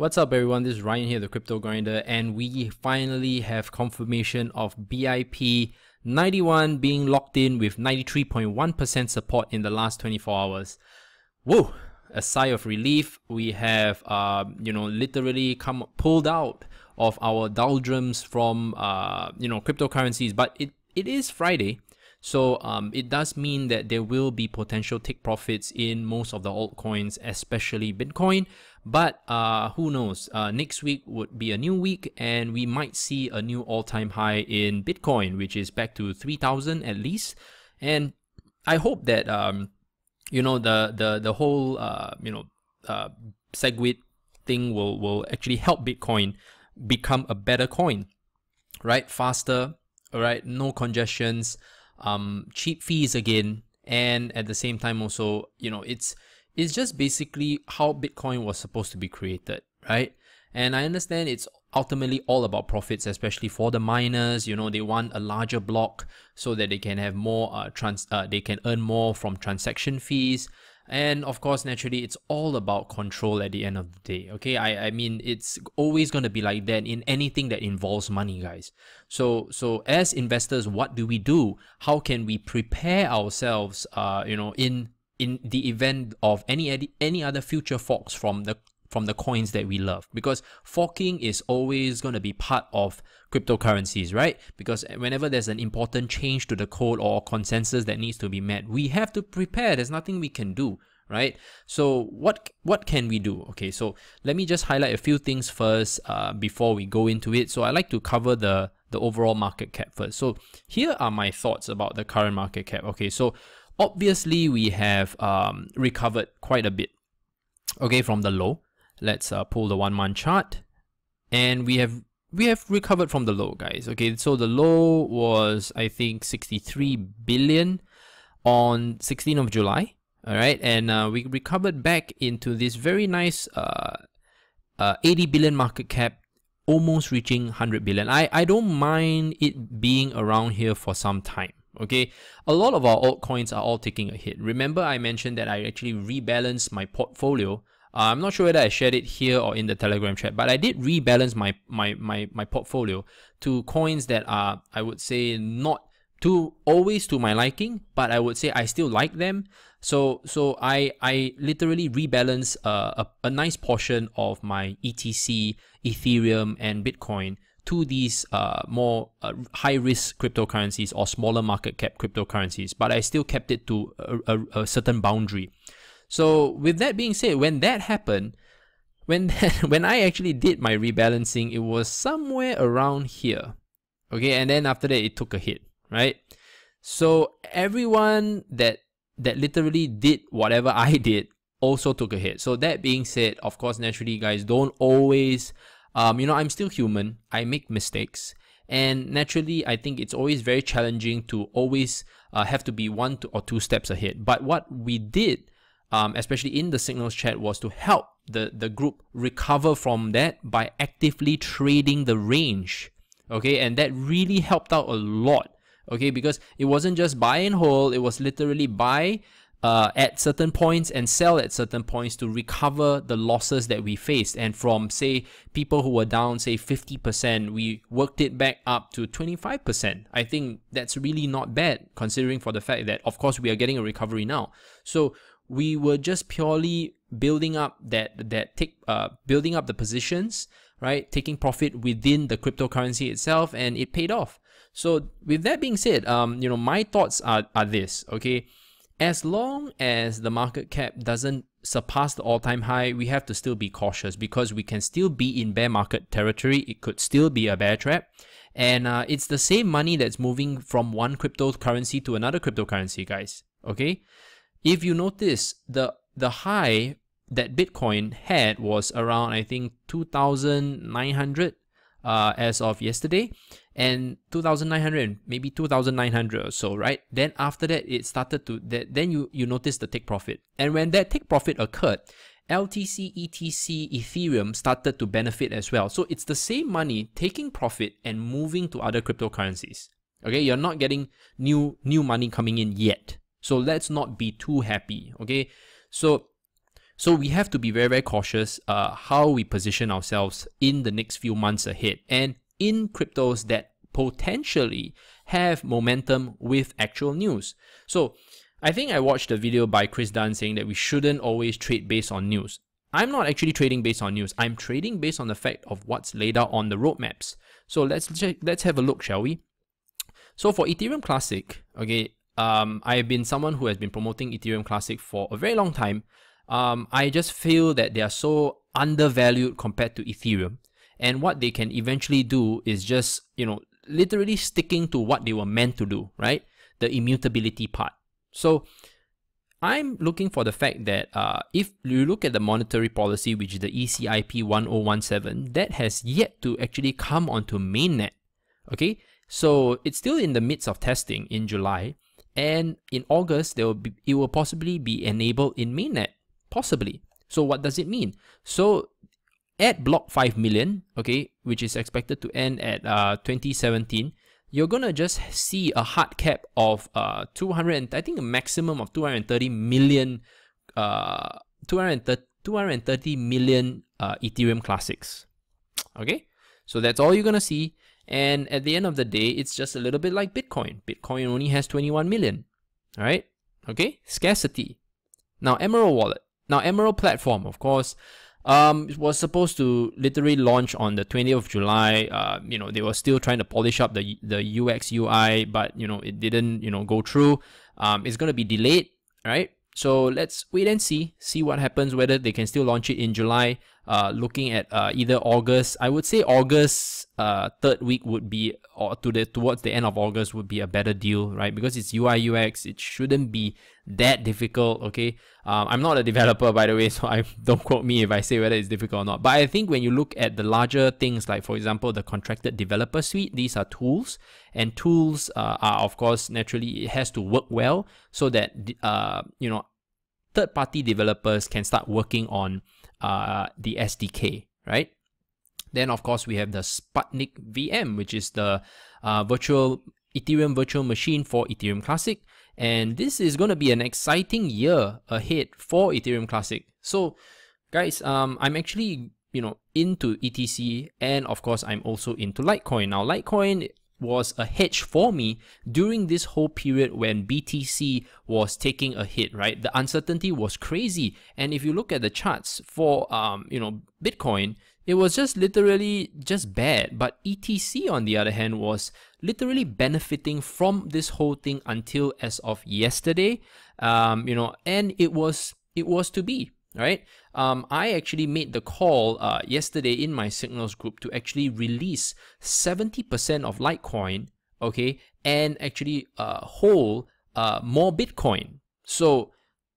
What's up everyone, this is Ryan here, the Crypto Grinder, and we finally have confirmation of BIP 91 being locked in with 93.1% support in the last 24 hours. Whoa, a sigh of relief. We have literally pulled out of our doldrums from cryptocurrencies, but it is Friday. So it does mean that there will be potential take profits in most of the altcoins, especially Bitcoin. But who knows? Next week would be a new week, and we might see a new all-time high in Bitcoin, which is back to 3,000 at least. And I hope that the whole Segwit thing will actually help Bitcoin become a better coin, right? Faster, all right? No congestions. Cheap fees again, and at the same time also, it's just basically how Bitcoin was supposed to be created, right? And I understand it's ultimately all about profits, especially for the miners. They want a larger block so that they can have more they can earn more from transaction fees. And of course, naturally, it's all about control at the end of the day. Okay, I mean, it's always going to be like that in anything that involves money, guys. So as investors, what do we do? How can we prepare ourselves, in the event of any other future forks from the coins that we love? Because forking is always going to be part of cryptocurrencies, right? Because whenever there's an important change to the code or consensus that needs to be met, we have to prepare. There's nothing we can do, right? So what can we do? Okay, so let me just highlight a few things first before we go into it. So I like to cover the overall market cap first. So here are my thoughts about the current market cap. Okay, so obviously we have recovered quite a bit, okay, from the low. Let's pull the 1 month chart, and we have recovered from the low, guys. Okay, so the low was, I think, 63 billion on 16th of July. All right, and we recovered back into this very nice 80 billion market cap, almost reaching 100 billion. I don't mind it being around here for some time. Okay, a lot of our altcoins are all taking a hit. Remember, I mentioned that I actually rebalanced my portfolio. I'm not sure whether I shared it here or in the Telegram chat, but I did rebalance my portfolio to coins that are, I would say, not always to my liking, but I would say I still like them. So I literally rebalance a nice portion of my ETC, Ethereum, and Bitcoin to these more high-risk cryptocurrencies or smaller market cap cryptocurrencies, but I still kept it to a certain boundary. So with that being said, when that happened, when I actually did my rebalancing, it was somewhere around here, okay, and then after that it took a hit, right? So everyone that literally did whatever I did also took a hit. So that being said, of course, naturally, guys, don't always I'm still human. I make mistakes, and naturally, I think it's always very challenging to always have to be 1 or 2 steps ahead. But what we did, especially in the signals chat, was to help the group recover from that by actively trading the range. Okay, and that really helped out a lot. Okay, because it wasn't just buy and hold, it was literally buy at certain points and sell at certain points to recover the losses that we faced. And from, say, people who were down, say, 50%, we worked it back up to 25%. I think that's really not bad, considering for the fact that, of course, we are getting a recovery now. So we were just purely building up building up the positions, right? Taking profit within the cryptocurrency itself, and it paid off. So with that being said, my thoughts are this, okay? As long as the market cap doesn't surpass the all-time high, we have to still be cautious, because we can still be in bear market territory. It could still be a bear trap. And it's the same money that's moving from one cryptocurrency to another cryptocurrency, guys, okay? If you notice, the high that Bitcoin had was around, I think, 2,900 as of yesterday, and 2,900, maybe 2,900 or so, right? Then after that, it started to, then you notice the take profit. And when that take profit occurred, LTC, ETC, Ethereum started to benefit as well. So it's the same money taking profit and moving to other cryptocurrencies. Okay, you're not getting new money coming in yet. So let's not be too happy, okay? So So we have to be very, very cautious how we position ourselves in the next few months ahead, and in cryptos that potentially have momentum with actual news. So I think I watched a video by Chris Dunn saying that we shouldn't always trade based on news. I'm not actually trading based on news. I'm trading based on the fact of what's laid out on the roadmaps. So let's have a look, shall we? So for Ethereum Classic, okay, I've been someone who has been promoting Ethereum Classic for a very long time. I just feel that they are so undervalued compared to Ethereum, and what they can eventually do is just, literally sticking to what they were meant to do, right? The immutability part. So I'm looking for the fact that if you look at the monetary policy, which is the ECIP 1017, that has yet to actually come onto mainnet. Okay, so it's still in the midst of testing in July, and in August it will possibly be enabled in mainnet, possibly. So what does it mean? So at block 5 million, okay, which is expected to end at 2017, you're gonna just see a hard cap of 200, I think a maximum of 230 million, 230 million Ethereum Classics. Okay, so that's all you're gonna see. And at the end of the day, it's just a little bit like Bitcoin. Bitcoin only has 21 million. All right, okay, scarcity. Now Emerald Wallet, now Emerald platform, of course. It was supposed to literally launch on the 20th of July. They were still trying to polish up the UX UI, but it didn't go through. It's going to be delayed, right? So let's wait and see what happens, whether they can still launch it in July. Looking at either August, I would say August third week would be, or towards the end of August would be a better deal, right? Because it's UI UX, it shouldn't be that difficult. Okay, I'm not a developer, by the way, so don't quote me if I say whether it's difficult or not. But I think when you look at the larger things, like for example the contracted developer suite, these are tools, and tools are, of course, naturally it has to work well so that third-party developers can start working on the SDK, right? Then of course we have the Sputnik VM, which is the Ethereum virtual machine for Ethereum Classic, and this is going to be an exciting year ahead for Ethereum Classic. So guys, I'm actually into ETC, and of course I'm also into Litecoin. Now Litecoin was a hedge for me during this whole period when BTC was taking a hit, right? The uncertainty was crazy, and if you look at the charts for Bitcoin, it was just literally just bad. But ETC, on the other hand, was literally benefiting from this whole thing until as of yesterday, and it was to be, right? I actually made the call yesterday in my Signals group to actually release 70% of Litecoin, okay, and actually hold more Bitcoin. So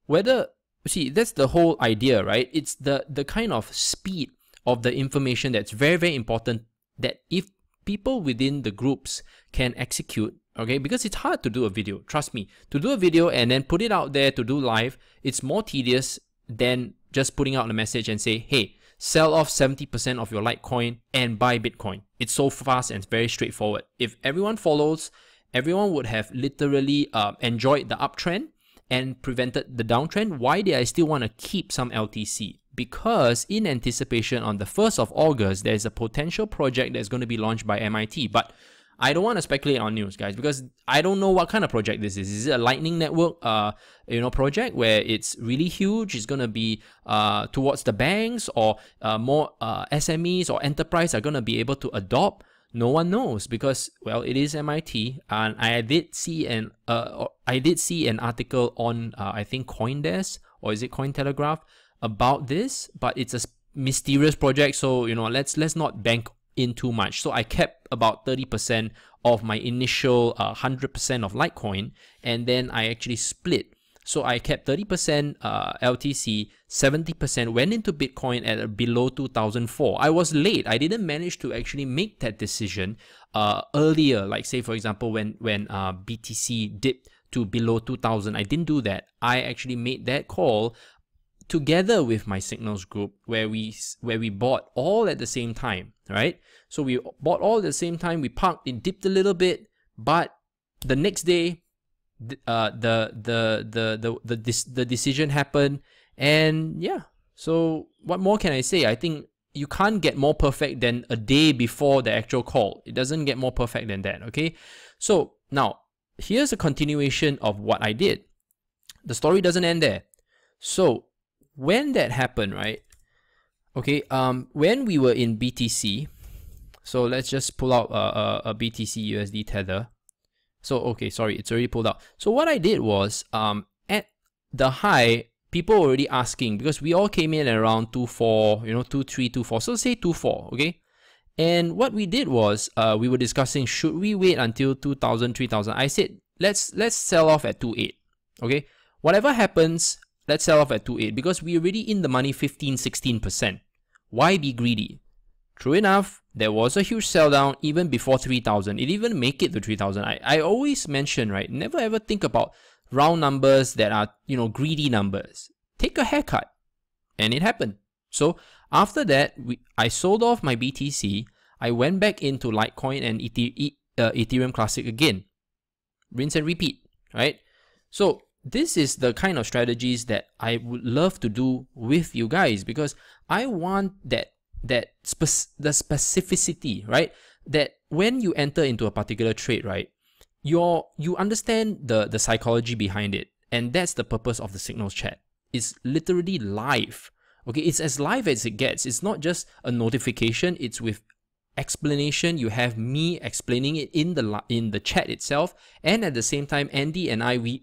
that's the whole idea, right? It's the kind of speed of the information that's very, very important, that if people within the groups can execute, okay, because it's hard to do a video, trust me, to do a video and then put it out there to do live, it's more tedious than just putting out a message and say, hey, sell off 70% of your Litecoin and buy Bitcoin. It's so fast and very straightforward. If everyone follows, everyone would have literally enjoyed the uptrend and prevented the downtrend. Why did I still want to keep some LTC? Because in anticipation, on the 1st of August, there's a potential project that's going to be launched by MIT. But I don't want to speculate on news, guys, because I don't know what kind of project this is. Is it a Lightning Network project where it's really huge? It's going to be towards the banks, or more SMEs or enterprise are going to be able to adopt? No one knows, because, well, it is MIT, and I did see an article on I think CoinDesk, or is it Cointelegraph, about this, but it's a mysterious project, so let's not bank in too much. So I kept about 30% of my initial 100% of Litecoin, and then I actually split. So I kept 30% LTC, 70% went into Bitcoin at below 2004. I was late. I didn't manage to actually make that decision earlier, like say for example when BTC dipped to below 2000. I didn't do that. I actually made that call together with my Signals group, where we bought all at the same time, right? So we bought all at the same time. We parked, it dipped a little bit, but the next day, the decision happened, and yeah, So what more can I say? I think you can't get more perfect than a day before the actual call. It doesn't get more perfect than that, okay? So now, here's a continuation of what I did. The story doesn't end there. So when that happened, right? Okay, when we were in BTC, so let's just pull out a BTC USD tether. So, okay, sorry, it's already pulled out. So what I did was, at the high, people were already asking, because we all came in at around 2.4, 2.3, 2.4. So say 2.4, okay? And what we did was, we were discussing, should we wait until 2,000, 3,000? I said, let's sell off at 2.8, okay? Whatever happens, let's sell off at 2.8 because we're already in the money 15, 16%. Why be greedy? True enough, there was a huge sell down even before 3,000. It even make it to 3,000. I always mention, right, never ever think about round numbers that are, greedy numbers. Take a haircut. And it happened. So after that, I sold off my BTC. I went back into Litecoin and Ethereum Classic again. Rinse and repeat, right? So this is the kind of strategies that I would love to do with you guys, because I want the specificity, right? That when you enter into a particular trade, right, you understand the psychology behind it. And that's the purpose of the Signals chat. It's literally live. Okay, it's as live as it gets. It's not just a notification, it's with explanation. You have me explaining it in the chat itself, and at the same time Andy and I, we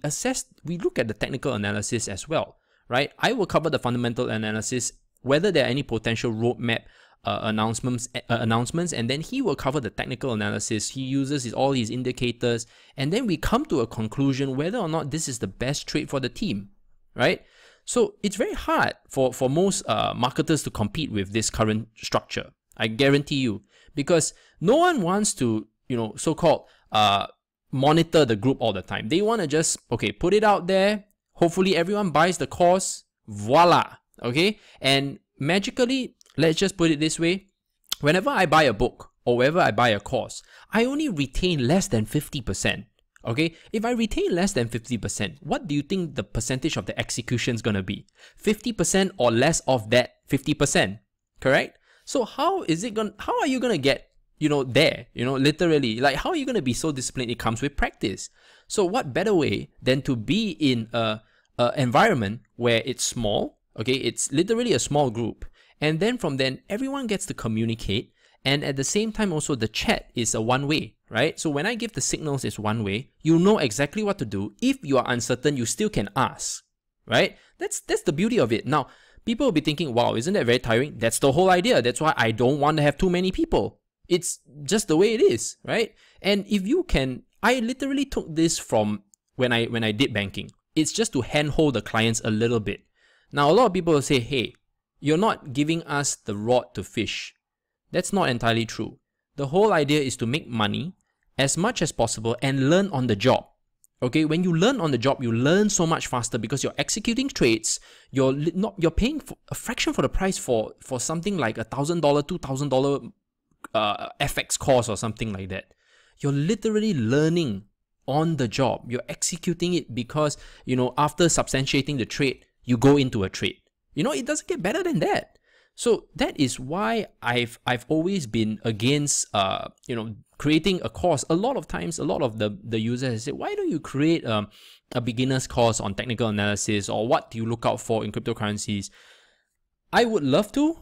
look at the technical analysis as well, right? I will cover the fundamental analysis, whether there are any potential roadmap announcements, and then he will cover the technical analysis. He uses all these indicators, and then we come to a conclusion whether or not this is the best trade for the team, right? So it's very hard for most marketers to compete with this current structure. I guarantee you, because no one wants to, so-called monitor the group all the time. They want to just, okay, put it out there. Hopefully everyone buys the course. Voila. Okay. And magically, let's just put it this way. Whenever I buy a book or whenever I buy a course, I only retain less than 50%. Okay. If I retain less than 50%, what do you think the percentage of the execution is going to be? 50% or less of that 50%. Correct? So how are you going to get, there, literally, like, how are you going to be so disciplined? It comes with practice. So what better way than to be in a environment where it's small, okay? It's literally a small group. And then from then, everyone gets to communicate. And at the same time, also the chat is a one way, right? So when I give the signals, it's one way. You know exactly what to do. If you are uncertain, you still can ask, right? That's the beauty of it. Now, people will be thinking, wow, isn't that very tiring? That's the whole idea. That's why I don't want to have too many people. It's just the way it is, right? And if you can, I literally took this from when I did banking. It's just to handhold the clients a little bit. Now, a lot of people will say, hey, you're not giving us the rod to fish. That's not entirely true. The whole idea is to make money as much as possible and learn on the job. Okay, when you learn on the job, you learn so much faster because you're executing trades. You're paying for a fraction for the price for something like $1,000, $2,000 FX course or something like that. You're literally learning on the job. You're executing it because, after substantiating the trade, you go into a trade. It doesn't get better than that. So that is why I've always been against creating a course. A lot of times, a lot of the users say, why don't you create a beginner's course on technical analysis, or what do you look out for in cryptocurrencies? I would love to,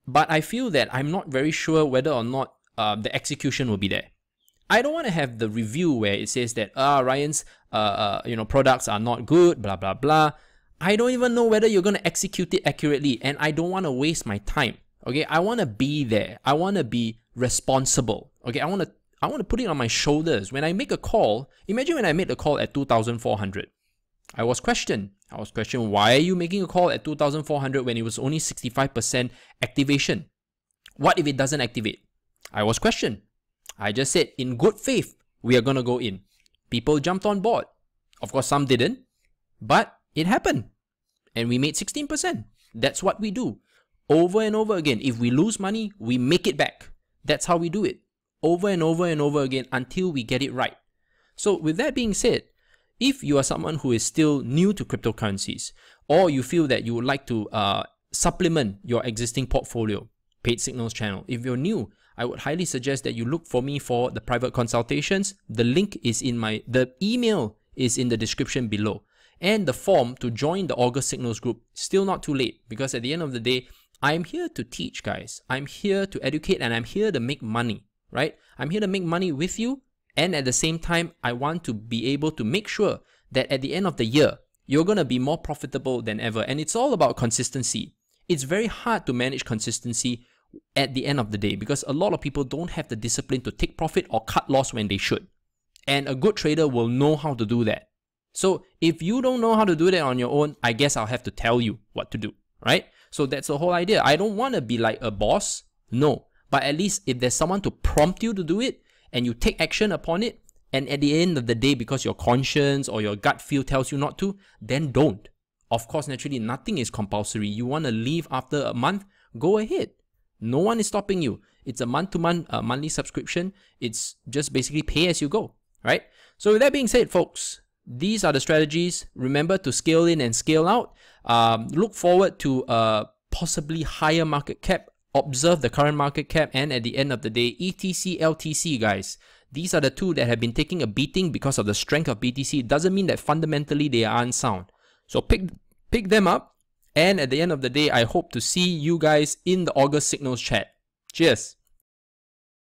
but I feel that I'm not very sure whether or not the execution will be there. I don't want to have the review where it says that Ryan's products are not good, blah blah blah. I don't even know whether you're going to execute it accurately, and I don't want to waste my time. Okay, I want to be there. I want to be responsible. Okay, I want to put it on my shoulders. When I make a call, imagine when I made a call at 2,400. I was questioned. Why are you making a call at 2,400 when it was only 65% activation? What if it doesn't activate? I was questioned. I just said, in good faith, we are going to go in. People jumped on board. Of course, some didn't, but it happened. And we made 16%. That's what we do. Over and over again. If we lose money, we make it back. That's how we do it. Over and over and over again until we get it right. So with that being said, if you are someone who is still new to cryptocurrencies, or you feel that you would like to supplement your existing portfolio, paid signals channel. If you're new, I would highly suggest that you look for me for the private consultations. The link is in the email is in the description below. And the form to join the August Signals group, still not too late, because at the end of the day, I'm here to teach, guys. I'm here to educate, and I'm here to make money, right? I'm here to make money with you. And at the same time, I want to be able to make sure that at the end of the year, you're going to be more profitable than ever. And it's all about consistency. It's very hard to manage consistency at the end of the day, because a lot of people don't have the discipline to take profit or cut loss when they should. And a good trader will know how to do that. So if you don't know how to do that on your own, I guess I'll have to tell you what to do, right? So that's the whole idea. I don't want to be like a boss, no. But at least if there's someone to prompt you to do it and you take action upon it, and at the end of the day, because your conscience or your gut feel tells you not to, then don't. Of course, naturally, nothing is compulsory. You want to leave after a month, go ahead. No one is stopping you. It's a month-to-month monthly subscription. It's just basically pay as you go, right? So with that being said, folks, these are the strategies. Remember to scale in and scale out. Look forward to possibly higher market cap. Observe the current market cap, and at the end of the day, ETC, LTC, guys. These are the two that have been taking a beating because of the strength of BTC. It doesn't mean that fundamentally they are unsound. So pick them up. And at the end of the day, I hope to see you guys in the August Signals chat. Cheers.